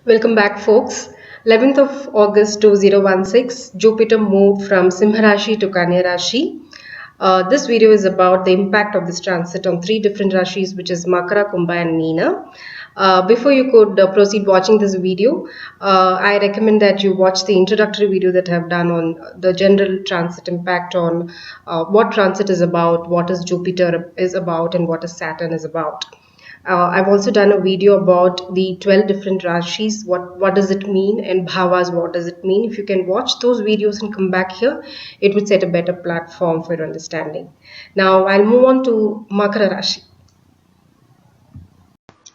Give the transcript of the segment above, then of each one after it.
Welcome back, folks. 11th of August 2016, Jupiter moved from Simha Rashi to Kanya Rashi. This video is about the impact of this transit on three different Rashis, which is Makara, Kumba, and Meena. Before you could proceed watching this video, I recommend that you watch the introductory video that I have done on the general transit impact on what transit is about, what is Jupiter is about, and what is Saturn is about. I've also done a video about the 12 different Rashis, what does it mean, and Bhavas, what does it mean. If you can watch those videos and come back here, it would set a better platform for your understanding. Now I'll move on to Makara Rashi.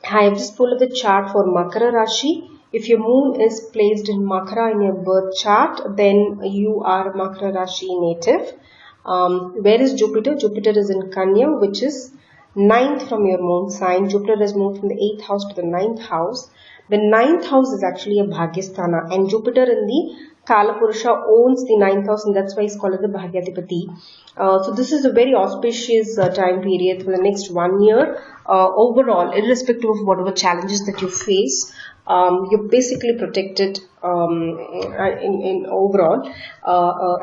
I have just pulled up the chart for Makara Rashi. If your moon is placed in Makara in your birth chart, then you are Makara Rashi native. Where is Jupiter? Jupiter is in Kanya, which is ninth from your moon sign. Jupiter has moved from the 8th house to the ninth house. The ninth house is actually a Bhagyasthana, and Jupiter in the Kala Purusha owns the ninth house, and that's why it's called as the Bhagyadipati. So this is a very auspicious time period for the next 1 year. Overall, irrespective of whatever challenges that you face, you're basically protected in overall.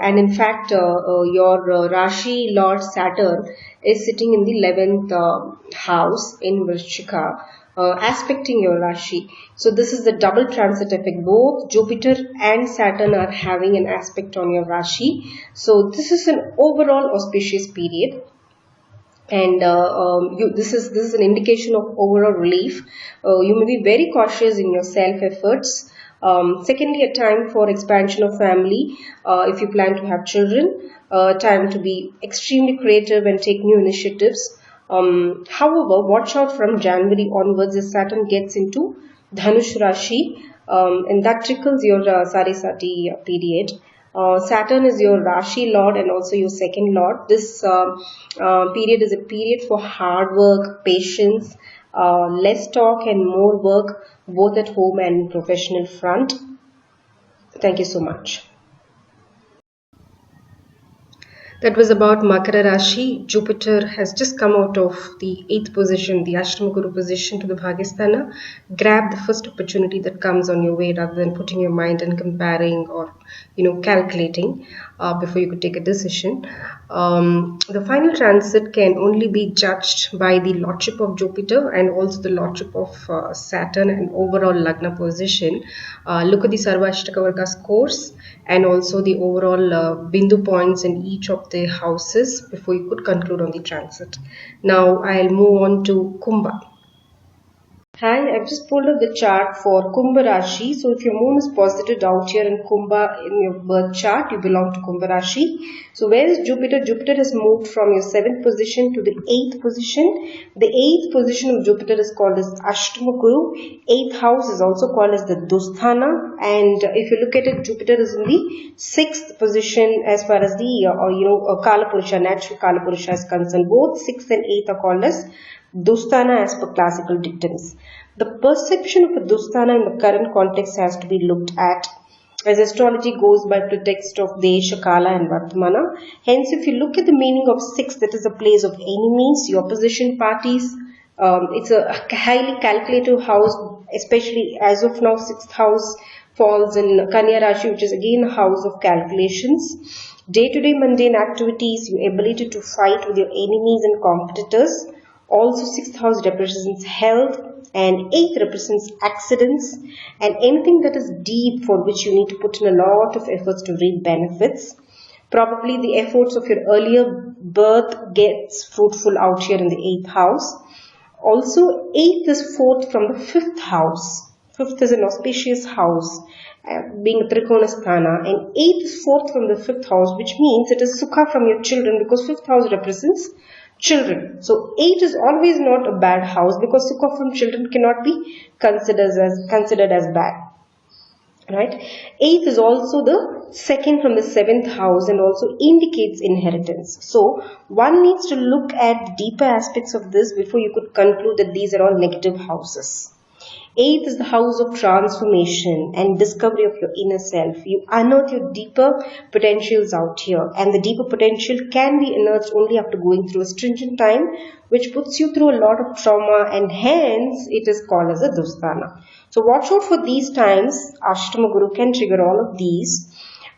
And in fact, your Rashi Lord Saturn is sitting in the 11th house in Vrishchika, aspecting your Rashi. So this is the double transit effect. Both Jupiter and Saturn are having an aspect on your Rashi. So this is an overall auspicious period. And this is an indication of overall relief. You may be very cautious in your self efforts. Secondly, a time for expansion of family. If you plan to have children, time to be extremely creative and take new initiatives. However, watch out from January onwards as Saturn gets into Dhanush Rashi, and that trickles your Sarisati period. Saturn is your Rashi Lord and also your second Lord. This period is a period for hard work, patience, less talk and more work, both at home and professional front. Thank you so much. That was about Makara Rashi. Jupiter has just come out of the 8th position, the Ashtama Guru position to the Bhagyasthana. Grab the first opportunity that comes on your way rather than putting your mind and comparing or calculating before you could take a decision. The final transit can only be judged by the lordship of Jupiter and also the lordship of Saturn and overall Lagna position. Look at the Sarvashtaka Varga scores and also the overall Bindu points in each of the houses before you could conclude on the transit. Now I'll move on to Kumba. Hi, I've just pulled up the chart for Kumba Rashi. So if your moon is posited out here in Kumba in your birth chart, you belong to Kumba Rashi. So where is Jupiter? Jupiter has moved from your 7th position to the 8th position. The 8th position of Jupiter is called as Ashtama Guru. 8th house is also called as the Dusthana. And if you look at it, Jupiter is in the 6th position as far as the Kala Purusha, natural Kala Purusha is concerned. Both 6th and 8th are called as Dusthana as per classical dictums. The perception of a Dusthana in the current context has to be looked at, as astrology goes by pretext of Desha, Kala and Vartamana. Hence, if you look at the meaning of 6, that is a place of enemies, the opposition parties. It's a highly calculative house, especially as of now 6th house falls in Kanya Rashi, which is again a house of calculations. Day-to-day mundane activities, your ability to fight with your enemies and competitors. Also 6th house represents health and 8th represents accidents and anything that is deep for which you need to put in a lot of efforts to reap benefits. Probably the efforts of your earlier birth gets fruitful out here in the 8th house. Also 8th is 4th from the 5th house. 5th is an auspicious house, being a Trikonasthana, and 8th is 4th from the 5th house, which means it is Sukha from your children because 5th house represents children. So 8 is always not a bad house because Sukha from children cannot be considered as bad. Right? 8th is also the second from the 7th house and also indicates inheritance. So one needs to look at deeper aspects of this before you could conclude that these are all negative houses. Eighth is the house of transformation and discovery of your inner self. You unearth your deeper potentials out here, and the deeper potential can be unearthed only after going through a stringent time, which puts you through a lot of trauma, and hence it is called as a dustana. So watch out for these times. Ashtama Guru can trigger all of these.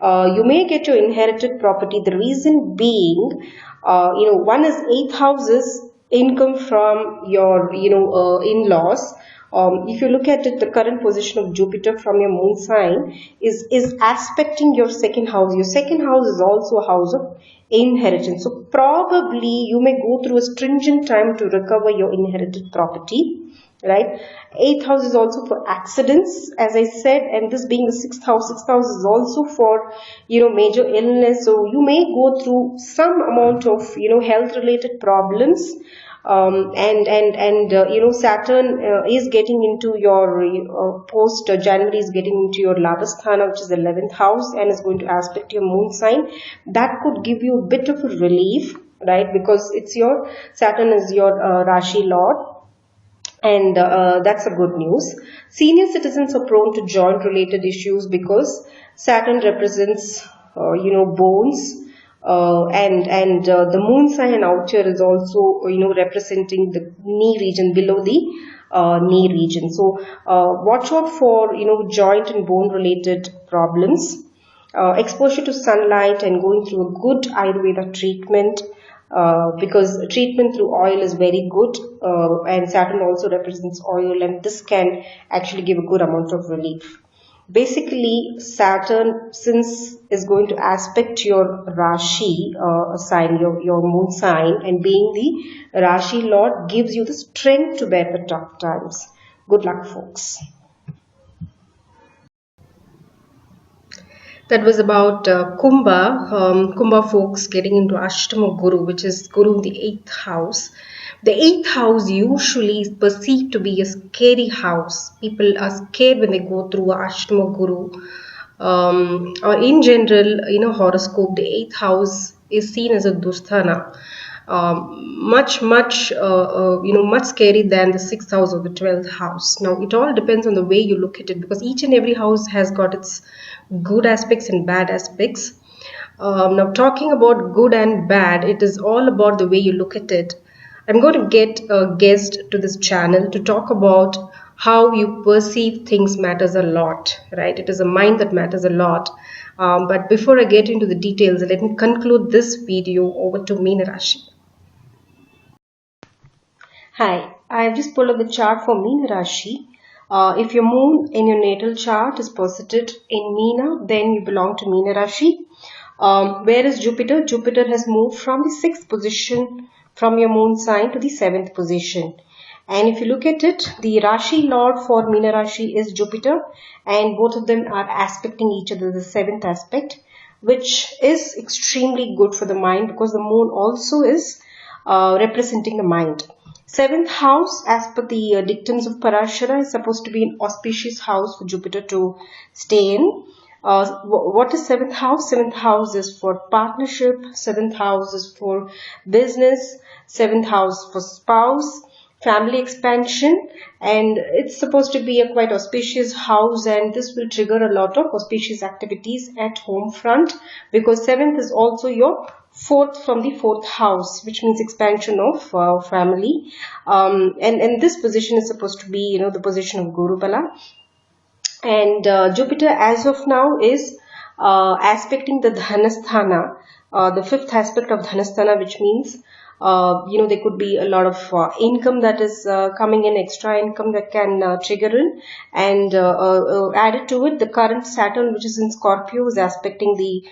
You may get your inherited property. The reason being, one is eighth houses, income from your, in-laws. If you look at it, the current position of Jupiter from your moon sign is aspecting your second house. Your second house is also a house of inheritance. So probably you may go through a stringent time to recover your inherited property, right? Eighth house is also for accidents, as I said, and this being the sixth house is also for, major illness. So you may go through some amount of, health related problems. Saturn is getting into your post January is getting into your Labasthana, which is the 11th house, and is going to aspect your moon sign. That could give you a bit of a relief, right? Because it's your Saturn is your Rashi Lord, and that's a good news. Senior citizens are prone to joint related issues because Saturn represents bones, and the moon sign out here is also representing the knee region, below the knee region. So watch out for joint and bone related problems. Exposure to sunlight and going through a good Ayurveda treatment, because treatment through oil is very good, and Saturn also represents oil, and this can actually give a good amount of relief. Basically, Saturn, since is going to aspect your Rashi sign, your moon sign, and being the Rashi Lord, gives you the strength to bear the tough times. Good luck, folks. That was about Kumba folks getting into Ashtama Guru, which is Guru in the 8th house. The 8th house usually is perceived to be a scary house. People are scared when they go through Ashtama Guru. Or in general, horoscope, the 8th house is seen as a dusthana. Much scary than the 6th house or the 12th house. Now, it all depends on the way you look at it, because each and every house has got its good aspects and bad aspects. Now, talking about good and bad, it is all about the way you look at it. I'm going to get a guest to this channel to talk about how you perceive things matters a lot, right? It is a mind that matters a lot. But before I get into the details, let me conclude this video over to Meena Rashi. Hi, I have just pulled up the chart for Meena Rashi. If your moon in your natal chart is posited in Meena, then you belong to Meena Rashi. Where is Jupiter? Jupiter has moved from the 6th position from your moon sign to the 7th position. And if you look at it, the Rashi Lord for Meena Rashi is Jupiter, and both of them are aspecting each other, the 7th aspect, which is extremely good for the mind, because the moon also is representing the mind. 7th house, as per the dictums of Parashara, is supposed to be an auspicious house for Jupiter to stay in. What is 7th house? 7th house is for partnership, 7th house is for business, 7th house for spouse, family expansion, and it's supposed to be a quite auspicious house, and this will trigger a lot of auspicious activities at home front, because 7th is also your 4th from the 4th house, which means expansion of family, and this position is supposed to be the position of Guru Bala. And Jupiter as of now is aspecting the Dhanasthana, the 5th aspect of Dhanasthana, which means there could be a lot of income that is coming in, extra income that can trigger in, and added to it, the current Saturn, which is in Scorpio, is aspecting the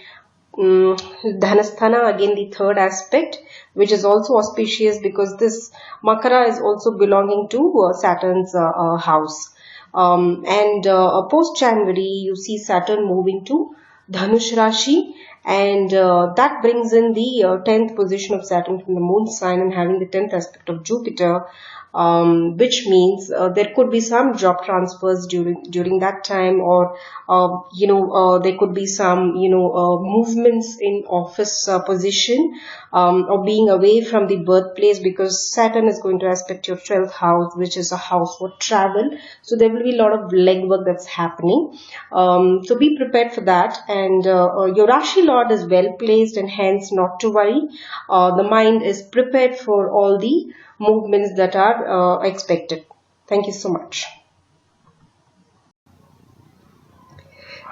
Dhanasthana, again the 3rd aspect, which is also auspicious, because this Makara is also belonging to Saturn's house. And post January, you see Saturn moving to Dhanush Rashi, and that brings in the 10th position of Saturn from the moon sign, and having the 10th aspect of Jupiter. which means there could be some job transfers during that time, or there could be some movements in office position, or being away from the birthplace, because Saturn is going to aspect your 12th house, which is a house for travel. So there will be a lot of legwork that's happening. So be prepared for that. And your Rashi Lord is well placed, and hence not to worry. The mind is prepared for all the movements that are expected. Thank you so much.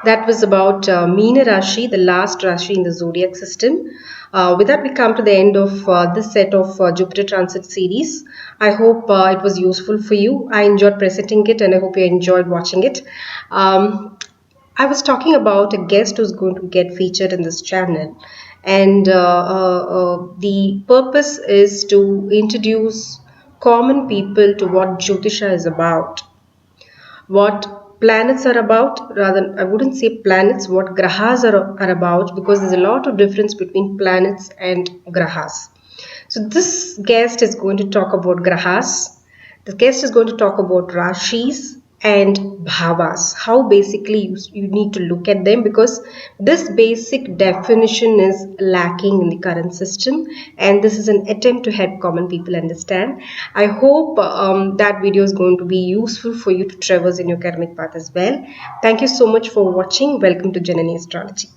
That was about Meena Rashi, the last Rashi in the zodiac system. With that, we come to the end of this set of Jupiter Transit series. I hope it was useful for you. I enjoyed presenting it, and I hope you enjoyed watching it. I was talking about a guest who's going to get featured in this channel, and the purpose is to introduce common people to what Jyotisha is about, what planets are about. Rather, I wouldn't say planets, what grahas are about, because there's a lot of difference between planets and grahas. So this guest is going to talk about grahas. The guest is going to talk about rashis and bhavas, how basically you need to look at them, because this basic definition is lacking in the current system, and this is an attempt to help common people understand. I hope that video is going to be useful for you to traverse in your karmic path as well. Thank you so much for watching. Welcome to Janani Astrology.